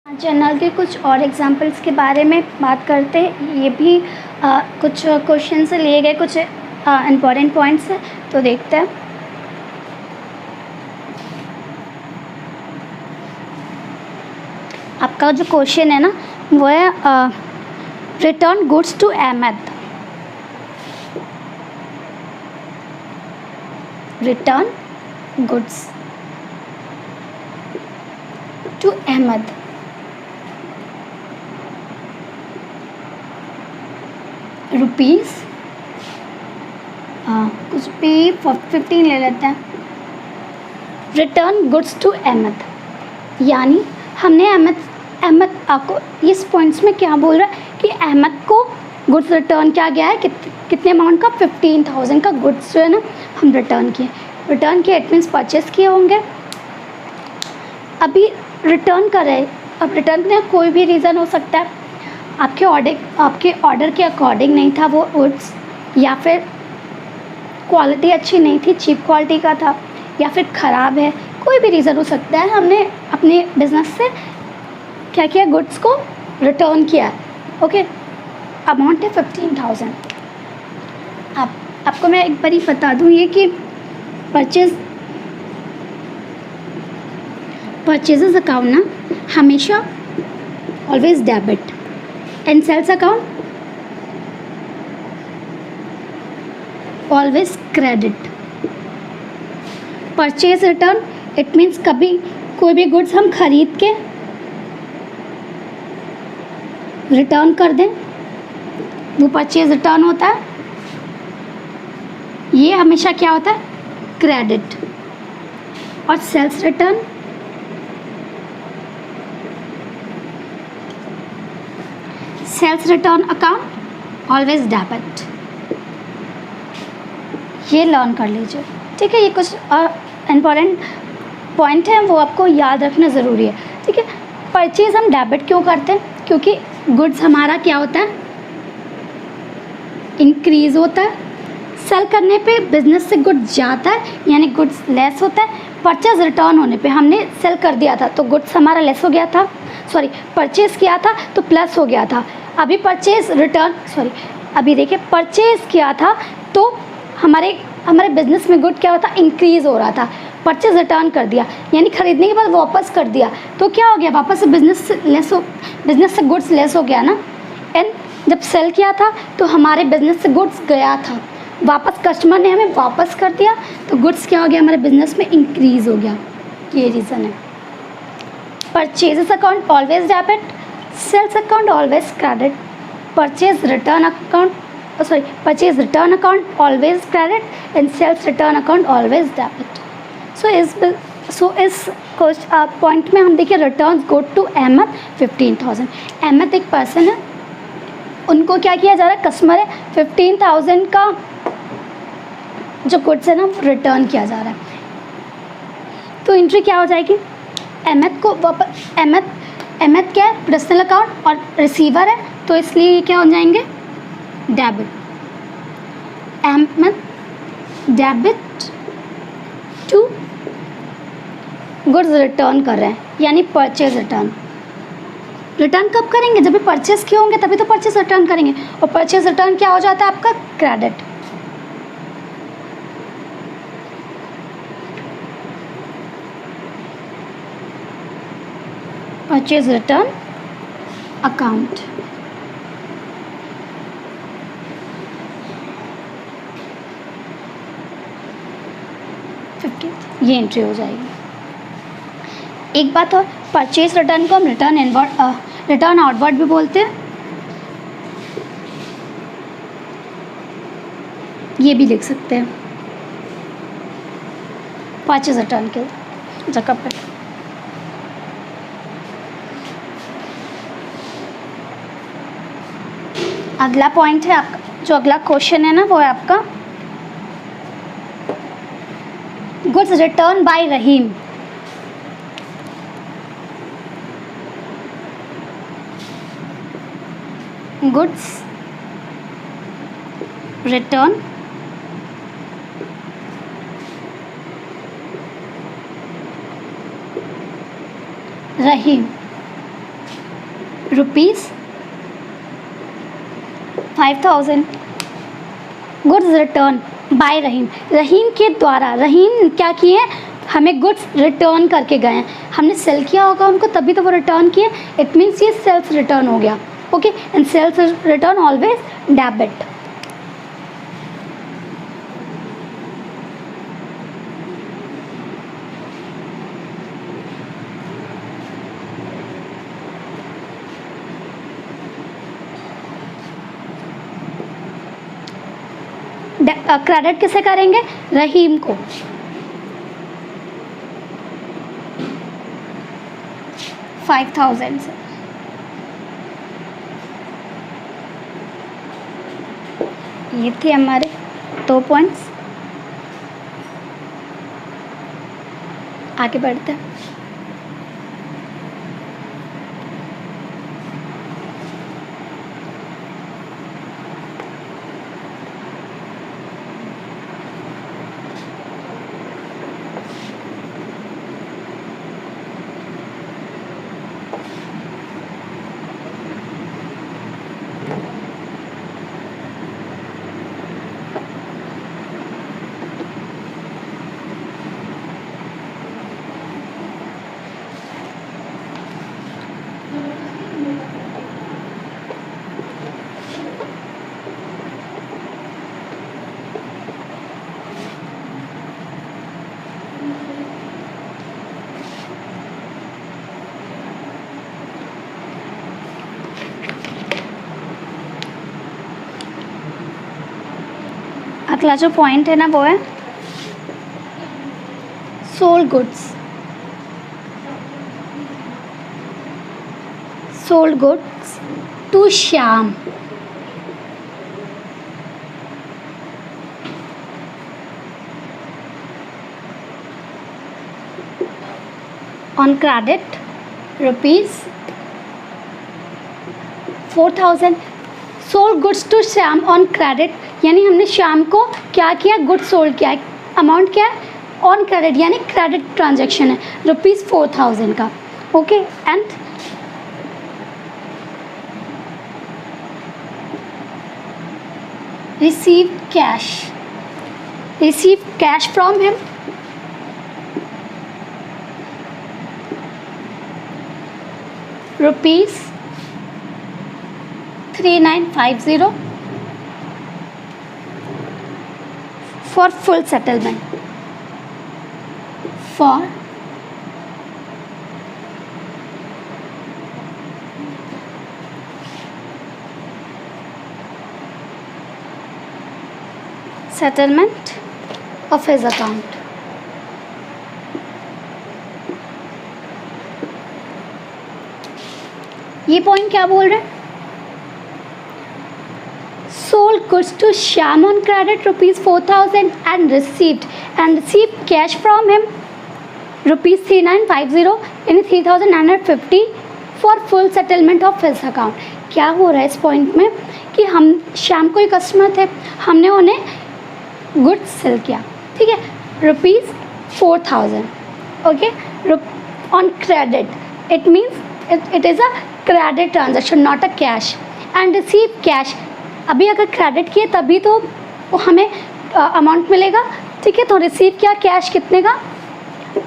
General के कुछ और एग्जांपल्स के बारे में बात करते हैं। ये भी कुछ क्वेश्चन से लिए गए कुछ इम्पॉर्टेंट पॉइंट्स हैं, तो देखते हैं। आपका जो क्वेश्चन है ना वो है return goods to Ahmad. Return goods to Ahmad. Rupees कुछ भी 15 ले लेते हैं। रिटर्न गुड्स टू अहमद, यानी हमने अहमद आपको इस पॉइंट्स में क्या बोल रहा है कि अहमद को गुड्स रिटर्न किया गया है कितने अमाउंट का, 15,000 का गुड्स जो है ना हम रिटर्न किए। इट मीन्स परचेस किए होंगे। अभी रिटर्न कर रहे, अब रिटर्न करने का कोई भी रीज़न हो सकता है। आपके ऑर्डर के अकॉर्डिंग नहीं था वो गुड्स, या फिर क्वालिटी अच्छी नहीं थी, चीप क्वालिटी का था, या फिर ख़राब है, कोई भी रीज़न हो सकता है। हमने अपने बिज़नेस से क्या किया, गुड्स को रिटर्न किया। ओके, अमाउंट है 15,000। आपको मैं एक बार ही बता दूँ ये कि परचेजेस अकाउंट ना हमेशा always debit and sales account always credit. Purchase return it means कभी कोई भी गुड्स हम खरीद के रिटर्न कर दें, वो परचेज रिटर्न होता है। ये हमेशा क्या होता है, क्रेडिट। और sales return account always debit. ये लर्न कर लीजिए, ठीक है। ये कुछ इम्पॉर्टेंट पॉइंट हैं, वो आपको याद रखना ज़रूरी है, ठीक है। परचेज हम डेबिट क्यों करते हैं, क्योंकि गुड्स हमारा क्या होता है, इंक्रीज़ होता है। सेल करने पे बिजनेस से गुड्स जाता है, यानी गुड्स लेस होता है। परचेज रिटर्न होने पे हमने सेल कर दिया था तो गुड्स हमारा लेस हो गया था, परचेज़ किया था तो प्लस हो गया था। अभी देखिए परचेज़ किया था तो हमारे बिजनेस में गुड क्या होता, इंक्रीज़ हो रहा था। परचेज रिटर्न कर दिया, यानी खरीदने के बाद वापस कर दिया, तो क्या हो गया, वापस से बिजनेस से गुड्स लेस हो गया ना। एंड जब सेल किया था तो हमारे बिजनेस से गुड्स गया था, वापस कस्टमर ने हमें वापस कर दिया, तो गुड्स क्या हो गया, हमारे बिजनेस में इंक्रीज़ हो गया। ये रीज़न है। Purchases account always debit, sales account always credit. Purchase return account always credit and sales return account always debit. So इस पॉइंट में हम देखिए return go to Ahmad 15,000। Ahmad एक पर्सन है, उनको क्या किया जा रहा है, कस्टमर है, 15,000 का जो गुड्स है ना रिटर्न किया जा रहा है। तो एंट्री क्या हो जाएगी, अहमद क्या है, पर्सनल अकाउंट और रिसीवर है, तो इसलिए क्या हो जाएंगे, debit. Ahmad debit to goods return कर रहे हैं, यानी परचेज रिटर्न कब करेंगे, जब भी परचेज किए होंगे तभी तो परचेज रिटर्न करेंगे। और परचेज रिटर्न क्या हो जाता है आपका, क्रेडिट। Purchase return account. ये एंट्री हो जाएगी। एक बात और, परचेज रिटर्न को हम रिटर्न आउटवर्ड भी बोलते हैं, ये भी लिख सकते हैं परचेज रिटर्न के जगह पर। अगला पॉइंट है आपका, जो अगला क्वेश्चन है ना वो है आपका गुड्स रिटर्न बाय रहीम। गुड्स रिटर्न रहीम। ₹5,000 गुड्स रिटर्न बाय रहीम। रहीम के द्वारा, रहीम क्या किए हैं, हमें गुड्स रिटर्न करके गए हैं। हमने सेल किया होगा उनको तभी तो वो रिटर्न किए, इट मीन्स ये सेल्स रिटर्न हो गया। Okay, and sales return always debit. Credit किसे करेंगे, रहीम को। $5,000 से ये थे हमारे 2 पॉइंट्स। आगे बढ़ते हैं। अगला जो पॉइंट है ना वो है sold goods. Sold goods to Shyam. On credit ₹4,000। Sold goods to Shyam on credit, यानी हमने श्याम को क्या किया, गुड्स सोल्ड किया है। अमाउंट क्या है, ऑन क्रेडिट, यानी क्रेडिट ट्रांजैक्शन है ₹4,000 का। Okay, and receive cash from him ₹3,950 for full settlement. For settlement of his account. ये पॉइंट क्या बोल रहे हैं, sold goods to Shyam on credit ₹4,000 and received cash from him ₹3,950 यानी 3,950 for full settlement of his account. क्या हो रहा है इस पॉइंट में कि हम श्याम कोई कस्टमर थे, हमने उन्हें गुड्स सेल किया, ठीक है, ₹4,000, okay, on credit, it means it is a credit transaction not a cash, and receive cash. अभी अगर क्रेडिट किए तभी तो हमें अमाउंट मिलेगा, ठीक है, तो रिसीव किया कैश कितने का,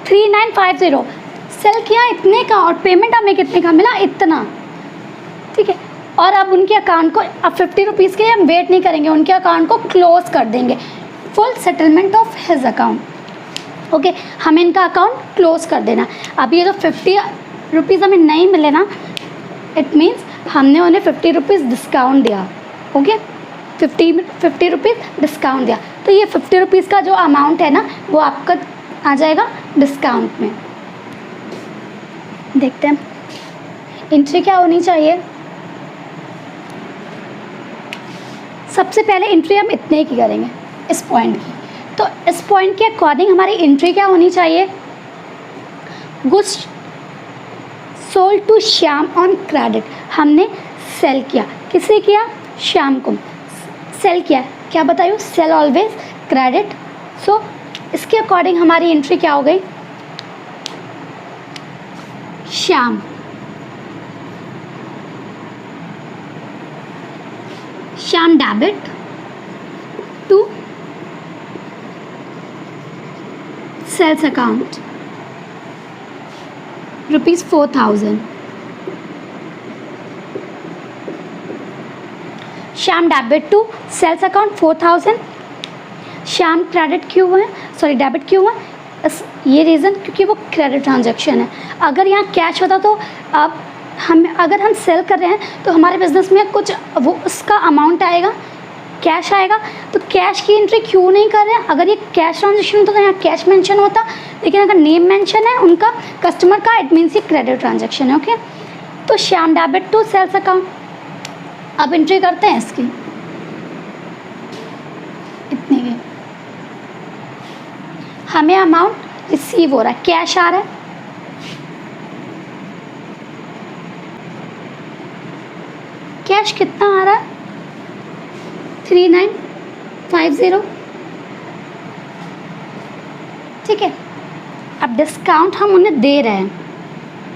3,950, सेल किया इतने का और पेमेंट हमें कितने का मिला, इतना, ठीक है। और अब उनके अकाउंट को, अब ₹50 के हम वेट नहीं करेंगे, उनके अकाउंट को क्लोज कर देंगे, full settlement of his account, okay, हमें इनका अकाउंट क्लोज कर देना। अब ये जो ₹50 हमें नहीं मिले ना, इट मीन्स हमने उन्हें ₹50 डिस्काउंट दिया, ओके, ₹50 डिस्काउंट दिया, तो ये ₹50 का जो अमाउंट है ना वो आपका आ जाएगा डिस्काउंट में। देखते हैं एंट्री क्या होनी चाहिए। सबसे पहले एंट्री हम इतने की करेंगे इस पॉइंट की, तो इस पॉइंट के अकॉर्डिंग हमारी एंट्री क्या होनी चाहिए, goods sold to Shyam on credit, हमने सेल किया, किसे किया, श्याम को सेल किया, क्या बताइए, सेल ऑलवेज क्रेडिट, सो इसके अकॉर्डिंग हमारी एंट्री क्या हो गई, Shyam Shyam debit to sales account ₹4,000. Shyam debit to sales account 4,000. Shyam credit क्यों हुआ है, सॉरी डेबिट क्यों हुआ है, ये रीज़न क्योंकि वो क्रेडिट ट्रांजैक्शन है. अगर यहाँ कैश होता तो अब अगर हम सेल कर रहे हैं तो हमारे बिजनेस में कुछ वो उसका अमाउंट आएगा, कैश आएगा. तो कैश की एंट्री क्यों नहीं कर रहे हैं. अगर ये कैश ट्रांजैक्शन होता तो यहाँ कैश मेंशन होता, लेकिन अगर नेम मेंशन है उनका कस्टमर का, इट मीन्स ये क्रेडिट ट्रांजैक्शन है. ओके, तो Shyam debit to sales account. अब एंट्री करते हैं इसकी, इतनी की हमें अमाउंट रिसीव हो रहा है, कैश आ रहा है. कैश कितना आ रहा है 3950. ठीक है. अब डिस्काउंट हम उन्हें दे रहे हैं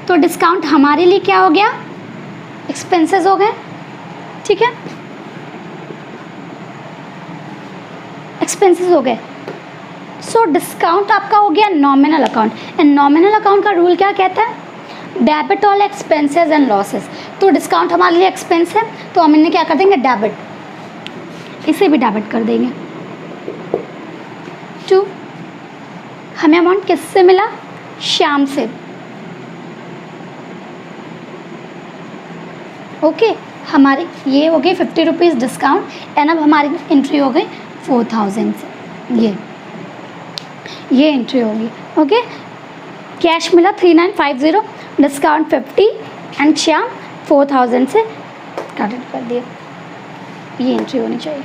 तो डिस्काउंट हमारे लिए क्या हो गया, एक्सपेंसेस हो गए. ठीक है, एक्सपेंसेस हो गए. सो डिस्काउंट आपका हो गया nominal account. And nominal account का रूल क्या कहता है, debit all expenses and losses. तो डिस्काउंट हमारे लिए एक्सपेंस है तो हम इन्हें क्या कर देंगे, डेबिट, इसे भी डेबिट कर देंगे. टू, हमें अमाउंट किससे मिला, श्याम से. ओके, हमारी ये हो गई ₹50 डिस्काउंट. एंड अब हमारी एंट्री हो गई 4,000 से. ये एंट्री होगी. ओके, कैश मिला 3950, डिस्काउंट 50 एंड श्याम 4,000 से क्रेडिट कर दिया. ये एंट्री होनी चाहिए.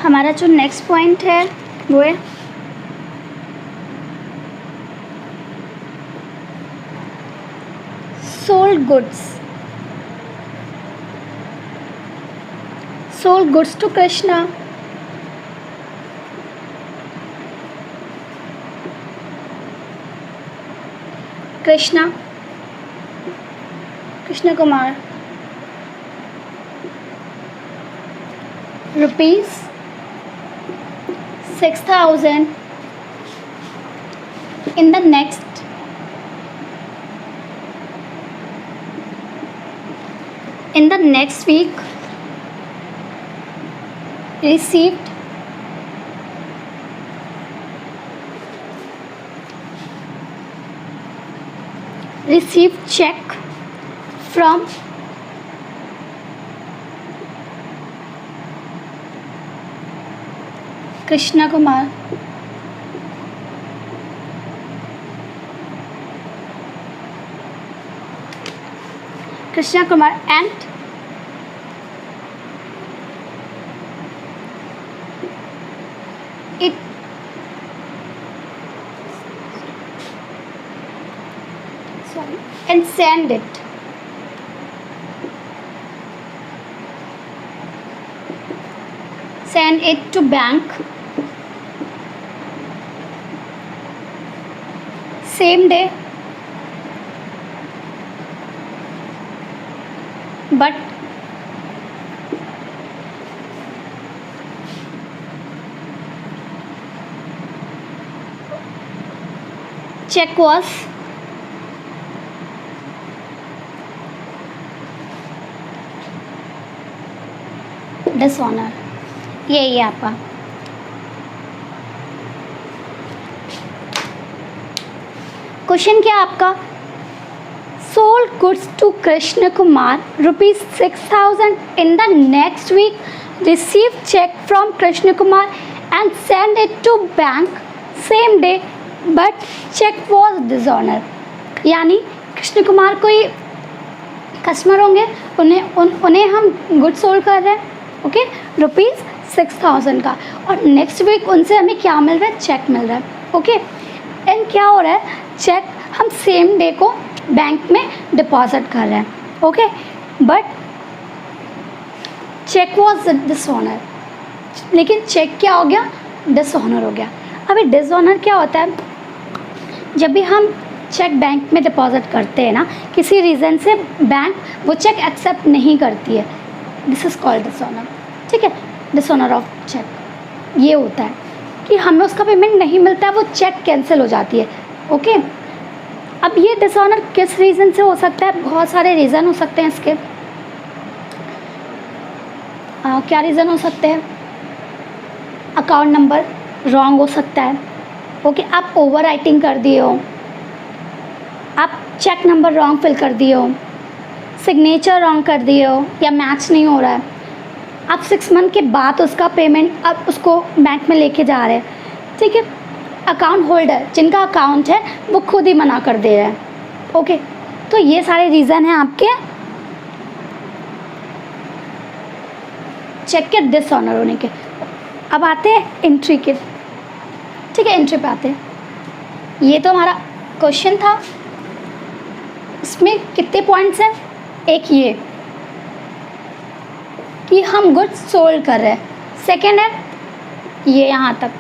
हमारा जो नेक्स्ट पॉइंट है वो है sold goods. Sold goods to Krishna. Krishna Kumar, ₹6,000 in the next week received check from Krishna Kumar. and it and send it to bank same day, but check was dishonor. यही है आपका. क्वेश्चन क्या आपका, sold sold goods to Krishna Kumar rupees 6,000. In the next week, received check from Krishna Kumar and sent it to bank same day, but check was dishonored. यानी कृष्ण कुमार कोई customer होंगे, उन्हें हम गुड सोल्ड कर रहे हैं, ओके, रुपीज़ 6,000 का, और नेक्स्ट वीक उनसे हमें क्या मिल रहा है, चेक मिल रहा है, ओके। एंड क्या हो रहा है, चेक हम सेम डे को बैंक में डिपॉजिट कर रहे हैं, okay, but cheque was dishonour, लेकिन चेक क्या हो गया, डिसऑनर हो गया। अभी डिसऑनर क्या होता है, जब भी हम चेक बैंक में डिपॉजिट करते हैं ना, किसी रीज़न से बैंक वो चेक एक्सेप्ट नहीं करती है, दिस इज़ कॉल्ड डिसऑनर, ठीक है, डिसऑनर ऑफ चेक। ये होता है कि हमें उसका पेमेंट नहीं मिलता है, वो चेक कैंसिल हो जाती है, ओके। अब ये डिसऑनर किस रीज़न से हो सकता है, बहुत सारे रीज़न हो सकते हैं इसके। क्या रीज़न हो सकते हैं, अकाउंट नंबर रॉन्ग हो सकता है, ओके, आप ओवर राइटिंग कर दिए हो, आप चेक नंबर रॉन्ग फिल कर दिए हो, सिग्नेचर रॉन्ग कर दिए हो, या मैच नहीं हो रहा है, आप 6 मंथ के बाद उसका पेमेंट आप उसको बैंक में लेके जा रहे हैं, ठीक है। अकाउंट होल्डर जिनका अकाउंट है वो खुद ही मना कर दे रहे हैं, ओके। तो ये सारे रीज़न हैं आपके चेक के डिसऑनर होने के। अब आते हैं एंट्री के, ठीक है, एंट्री पे आते हैं। ये तो हमारा क्वेश्चन था, इसमें कितने पॉइंट्स हैं, एक ये कि हम गुड्स सोल्ड कर रहे हैं, सेकेंड है ये यहाँ तक,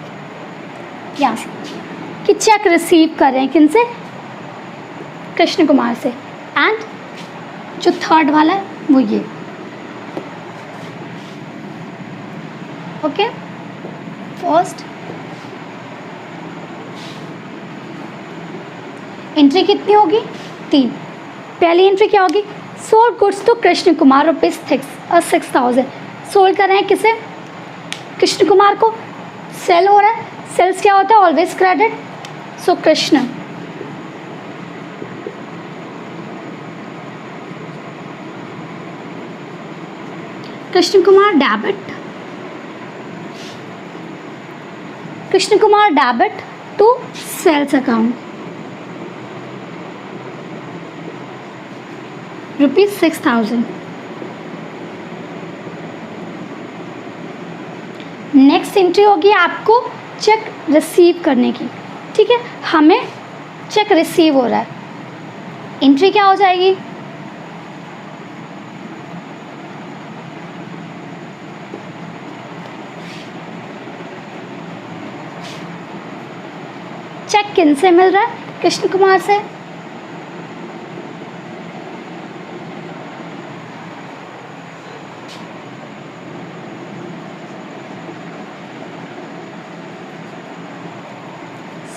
यहाँ से कि चेक रिसीव कर रहे हैं किनसे, कृष्ण कुमार से, एंड जो थर्ड वाला है वो ये, ओके। फर्स्ट एंट्री कितनी होगी, 3। पहली एंट्री क्या होगी, sold goods to Krishna Kumar rupees 6,000। Sold कर रहे हैं किसे, कृष्ण कुमार को, सेल हो रहा है, सेल्स क्या होता है, always credit, so Krishna, Krishna Kumar debit, Krishna Kumar debit to sales account rupees 6,000। Next entry होगी आपको चेक रिसीव करने की, ठीक है, हमें चेक रिसीव हो रहा है, एंट्री क्या हो जाएगी, चेक किन से मिल रहा है, कृष्ण कुमार से,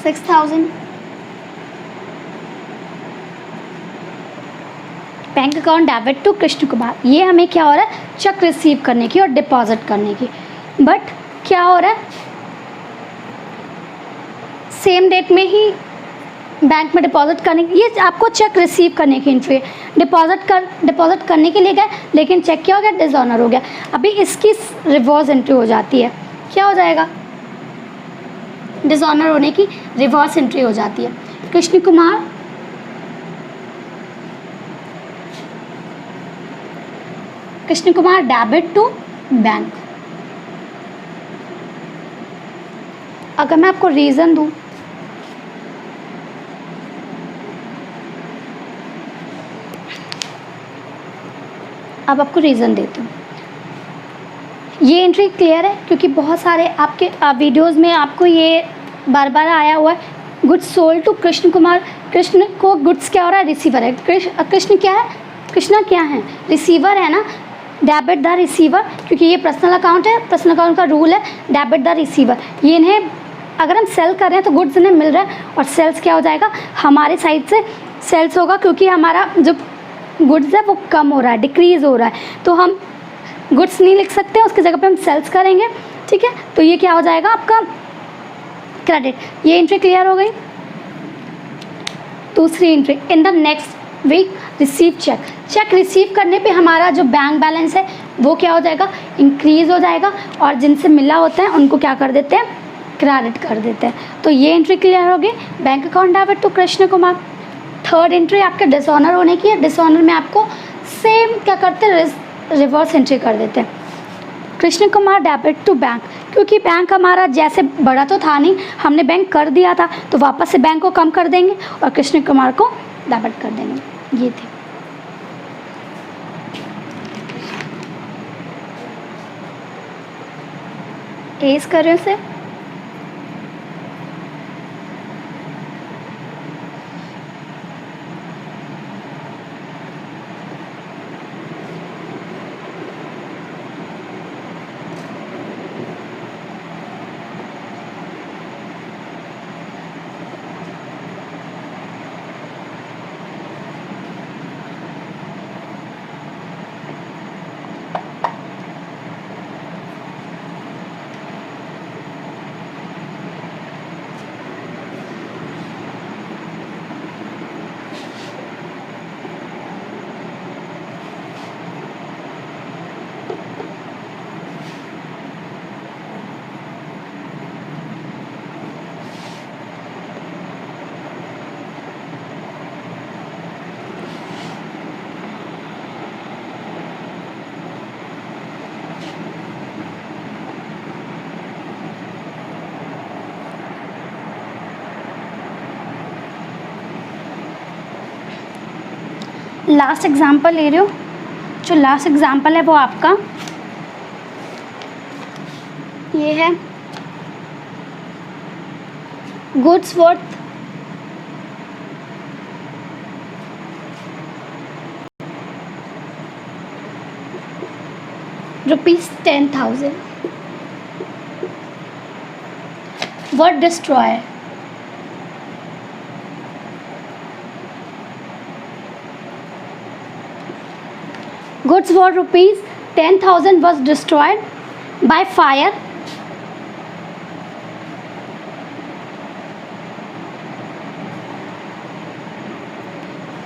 $6,000 bank account debit to Krishna Kumar. ये हमें क्या हो रहा है, चेक रिसीव करने की और डिपॉजिट करने की, बट क्या हो रहा है, सेम डेट में ही बैंक में डिपॉजिट करने की, ये आपको चेक रिसीव करने की एंट्री है, डिपॉजिट करने के लिए गए, लेकिन चेक क्या हो गया, डिसऑनर हो गया। अभी इसकी रिवर्स एंट्री हो जाती है, क्या हो जाएगा, डिसऑनर होने की रिवर्स एंट्री हो जाती है। Krishna Kumar debit to bank. अगर मैं आपको रीज़न दूं, अब आपको रीज़न देती हूँ। ये एंट्री क्लियर है क्योंकि बहुत सारे आपके वीडियोस में आपको ये बार बार आया हुआ है, goods sold to Krishna Kumar. Krishna को गुड्स क्या हो रहा है, रिसीवर है, कृष्ण क्या है, कृष्णा क्या है, रिसीवर है ना, डेबिट द रिसीवर, क्योंकि ये पर्सनल अकाउंट है, पर्सनल अकाउंट का रूल है डेबिट द रिसीवर। ये इन्हें अगर हम सेल कर रहे हैं तो गुड्स इन्हें मिल रहा है, और सेल्स क्या हो जाएगा, हमारे साइड से सेल्स होगा, क्योंकि हमारा जो गुड्स है वो कम हो रहा है, डिक्रीज़ हो रहा है, तो हम गुड्स नहीं लिख सकते, उसकी जगह पे हम सेल्स करेंगे, ठीक है। तो ये क्या हो जाएगा आपका क्रेडिट। ये एंट्री क्लियर हो गई। दूसरी entry, in the next we receive cheque. Cheque receive करने पे हमारा जो बैंक बैलेंस है वो क्या हो जाएगा, इंक्रीज़ हो जाएगा, और जिनसे मिला होता है उनको क्या कर देते हैं, क्रेडिट कर देते हैं। तो ये एंट्री क्लियर होगी, bank account debit to Krishna Kumar. Third entry आपके डिसऑनर होने की है। डिसऑनर में आपको सेम क्या करते हैं, रिवर्स एंट्री कर देते हैं। Krishna Kumar debit to bank, क्योंकि बैंक हमारा जैसे बड़ा तो था नहीं, हमने बैंक कर दिया था, तो वापस से बैंक को कम कर देंगे और कृष्ण कुमार को डेबिट कर देंगे। ये थे। एज कर रहे से लास्ट एग्जाम्पल ले रहे हो। जो लास्ट एग्जाम्पल है वो आपका ये है, goods worth ₹10,000 were destroyed. Goods worth ₹10,000 was destroyed by fire.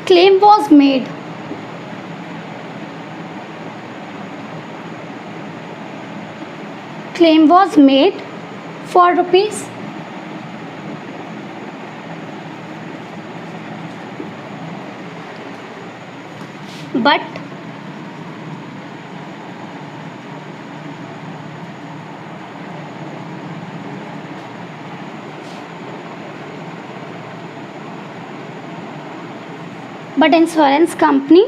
Claim was made. Claim was made for rupees but insurance company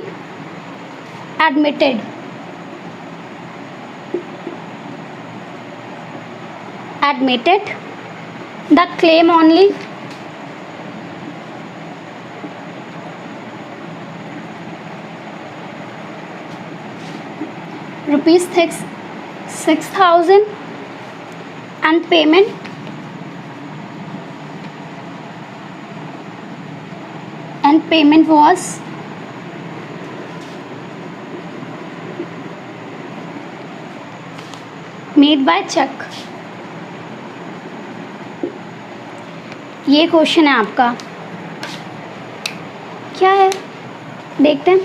admitted the claim only ₹6,000 and payment was made by check. ये question है आपका, क्या है देखते हैं।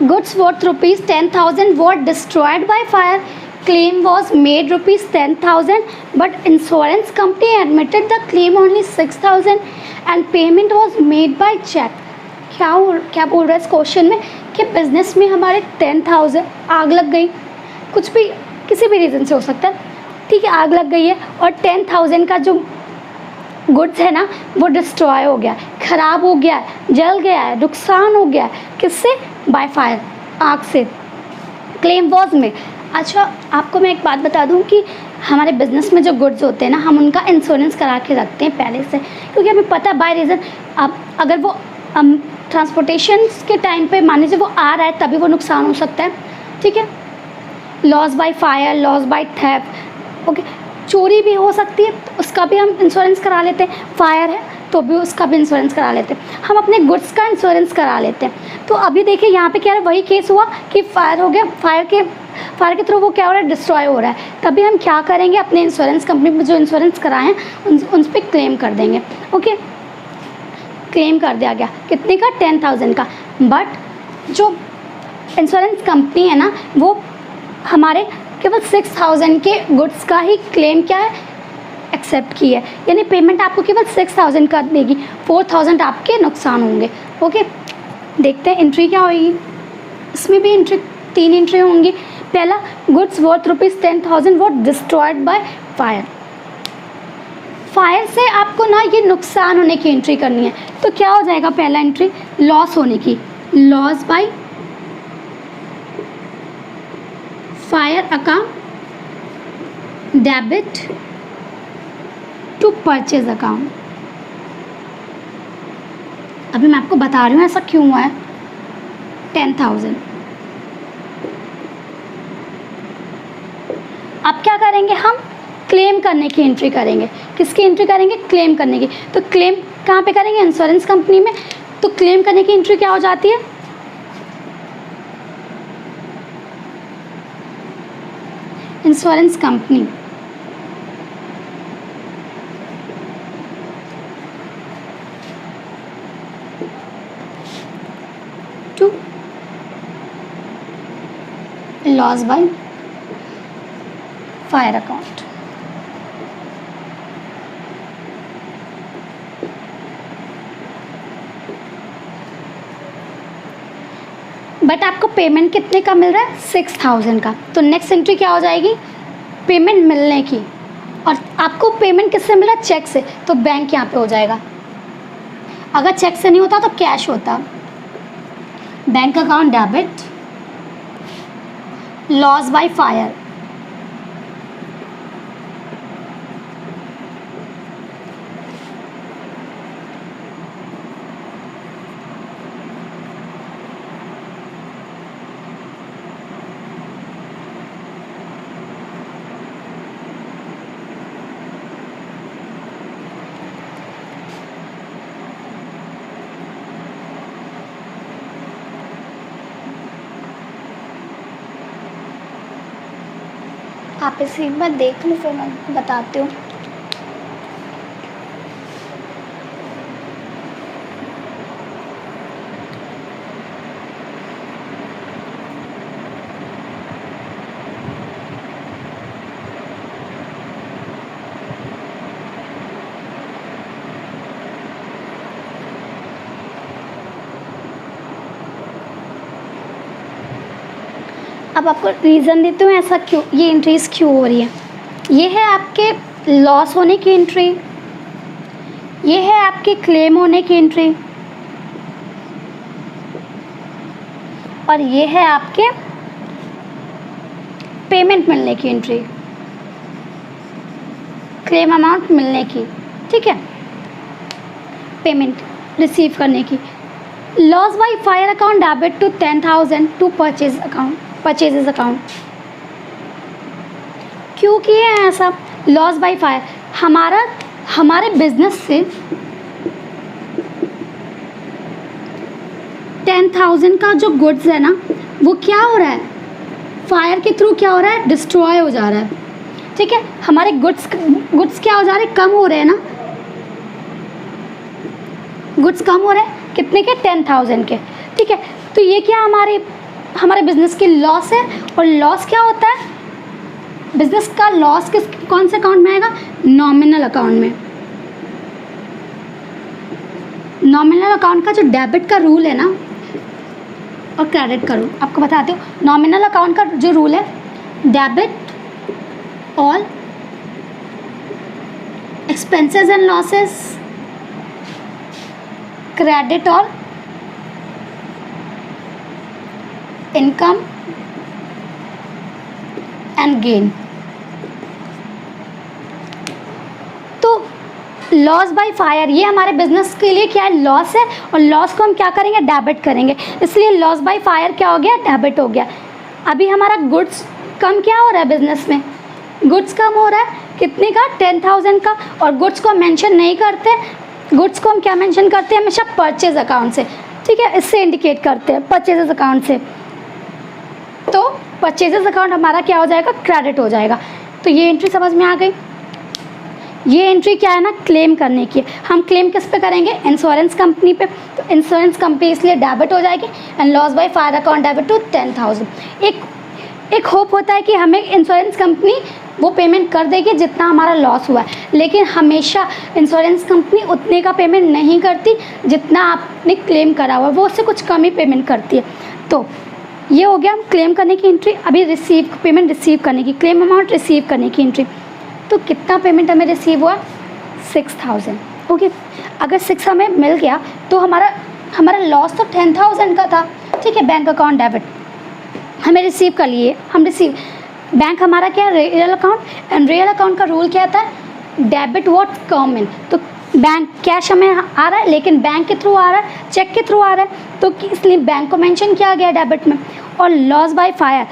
Goods worth ₹10,000 were destroyed by fire. Claim was made ₹10,000 but insurance company admitted the claim only 6,000 and payment was made by check. क्या बोल रहा है इस क्वेश्चन में कि बिजनेस में हमारे 10,000 आग लग गई, कुछ भी किसी भी रीज़न से हो सकता है, ठीक है, आग लग गई है और 10,000 का जो गुड्स है ना वो डिस्ट्रॉय हो गया, ख़राब हो गया, जल गया है, नुकसान हो गया। किससे? बाय फायर, आग से। क्लेम वॉज में। अच्छा, आपको मैं एक बात बता दूं कि हमारे बिज़नेस में जो गुड्स होते हैं ना, हम उनका इंश्योरेंस करा के रखते हैं पहले से, क्योंकि हमें पता बाय रीज़न अब अगर वो ट्रांसपोर्टेशन के टाइम पे मान लीजिए वो आ रहा है तभी वो नुकसान हो सकता है, ठीक है। Loss by fire, loss by theft, okay, चोरी भी हो सकती है तो उसका भी हम इंश्योरेंस करा लेते हैं, फायर है तो भी उसका भी इंश्योरेंस करा लेते हैं, हम अपने गुड्स का इंश्योरेंस करा लेते हैं। तो अभी देखिए यहाँ पे क्या है, वही केस हुआ कि फायर हो गया, फायर के थ्रू वो क्या हो रहा है, डिस्ट्रॉय हो रहा है, तभी हम क्या करेंगे, अपने इंश्योरेंस कंपनी में जो इंश्योरेंस कराएं उन पर क्लेम कर देंगे, ओके। क्लेम कर दिया गया, कितने का, 10,000 का। बट जो इंश्योरेंस कंपनी है ना, वो हमारे केवल 6,000 के गुड्स का ही क्लेम क्या है, एक्सेप्ट की है, यानी पेमेंट आपको केवल 6,000 का देगी, 4,000 आपके नुकसान होंगे। ओके, देखते हैं एंट्री क्या होगी। इसमें भी एंट्री 3 एंट्री होंगी। पहला, goods worth ₹10,000 what destroyed by fire. Fire से आपको ना ये नुकसान होने की एंट्री करनी है, तो क्या हो जाएगा, पहला एंट्री लॉस होने की, loss by fire account, debit to purchase account. अभी मैं आपको बता रही हूँ ऐसा क्यों हुआ है। 10,000 अब क्या करेंगे, हम क्लेम करने की एंट्री करेंगे। किसकी एंट्री करेंगे, क्लेम करने की। तो क्लेम कहाँ पे करेंगे, इंश्योरेंस कंपनी में। तो क्लेम करने की एंट्री क्या हो जाती है, insurance company. To loss by fire account. But आपको पेमेंट कितने का मिल रहा है, 6,000 का। तो नेक्स्ट एंट्री क्या हो जाएगी, पेमेंट मिलने की। और आपको पेमेंट किससे मिला, चेक से, तो बैंक यहाँ पे हो जाएगा। अगर चेक से नहीं होता तो कैश होता। Bank account debit, loss by fire, आप इसे एक बार देख लो फिर मैं बताती हूँ। अब आपको रीज़न देती हूँ ऐसा क्यों, ये एंट्रीज क्यों हो रही है। ये है आपके लॉस होने की एंट्री, ये है आपके क्लेम होने की एंट्री, और ये है आपके पेमेंट मिलने की एंट्री, क्लेम अमाउंट मिलने की, ठीक है, पेमेंट रिसीव करने की। Loss by fire account debit to 10,000 to purchases account. क्यों किए हैं ऐसा, लॉस बाय फायर, हमारे बिजनेस से 10,000 का जो गुड्स है ना, वो क्या हो रहा है, फायर के थ्रू क्या हो रहा है, डिस्ट्रॉय हो जा रहा है, ठीक है। हमारे गुड्स क्या हो जा रहे हैं, कम हो रहे हैं ना, गुड्स कम हो रहे हैं, कितने के, 10,000 के, ठीक है। तो ये क्या हमारे बिजनेस की लॉस है। और लॉस क्या होता है, बिजनेस का लॉस कौन से अकाउंट में आएगा, नॉमिनल अकाउंट में। नॉमिनल अकाउंट का जो डेबिट का रूल है ना, और क्रेडिट का रूल आपको बताती हूँ। नॉमिनल अकाउंट का जो रूल है, debit all expenses and losses, credit all income and gain. तो लॉस बाय फायर ये हमारे बिजनेस के लिए क्या है, लॉस है, और लॉस को हम क्या करेंगे, डेबिट करेंगे, इसलिए लॉस बाय फायर क्या हो गया, डेबिट हो गया। अभी हमारा गुड्स कम क्या हो रहा है, बिजनेस में गुड्स कम हो रहा है, कितने का, 10,000 का। और गुड्स को हम मेंशन नहीं करते, गुड्स को हम क्या मेंशन करते हैं, हमेशा परचेज अकाउंट से, ठीक है, इससे इंडिकेट करते हैं, परचेजेस अकाउंट से। तो परचेजेस अकाउंट हमारा क्या हो जाएगा, क्रेडिट हो जाएगा। तो ये एंट्री समझ में आ गई। ये एंट्री क्या है ना, क्लेम करने की है। हम क्लेम किस पे करेंगे, इंश्योरेंस कंपनी पे। तो इंश्योरेंस कंपनी इसलिए डेबिट हो जाएगी and loss by fire account debit to 10,000। एक होप होता है कि हमें इंश्योरेंस कंपनी वो पेमेंट कर देगी जितना हमारा लॉस हुआ है, लेकिन हमेशा इंश्योरेंस कंपनी उतने का पेमेंट नहीं करती जितना आपने क्लेम करा हुआ है, वो उससे कुछ कम ही पेमेंट करती है। तो ये हो गया हम क्लेम करने की एंट्री। अभी पेमेंट रिसीव करने की, क्लेम अमाउंट रिसीव करने की एंट्री। तो कितना पेमेंट हमें रिसीव हुआ, 6,000। ओके, अगर 6 हमें मिल गया तो हमारा लॉस तो 10,000 का था, ठीक है। बैंक अकाउंट डेबिट हमें रिसीव कर लिए, हम रिसीव, बैंक हमारा क्या है, real account, and real account का रूल क्या था, डेबिट व्हाट कम इन। तो बैंक कैश हमें आ रहा है लेकिन बैंक के थ्रू आ रहा है, चेक के थ्रू आ रहा है, तो इसलिए बैंक को मेंशन किया गया डेबिट में। और लॉस बाय फायर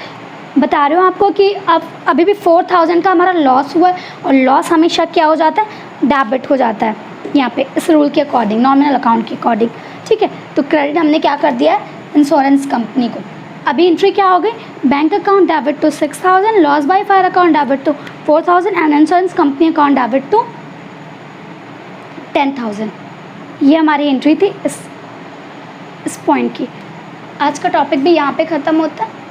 बता रहे हो आपको कि अब अभी भी 4,000 का हमारा लॉस हुआ है, और लॉस हमेशा क्या हो जाता है, डेबिट हो जाता है यहाँ पे इस रूल के अकॉर्डिंग, नॉमिनल अकाउंट के अकॉर्डिंग, ठीक है। तो क्रेडिट हमने क्या कर दिया है, इंश्योरेंस कंपनी को। अभी एंट्री क्या हो गई, bank account debit to 6,000, loss by fire account debit to 4,000 and insurance company account debit to 10,000। ये हमारी एंट्री थी इस पॉइंट की। आज का टॉपिक भी यहाँ पे ख़त्म होता है।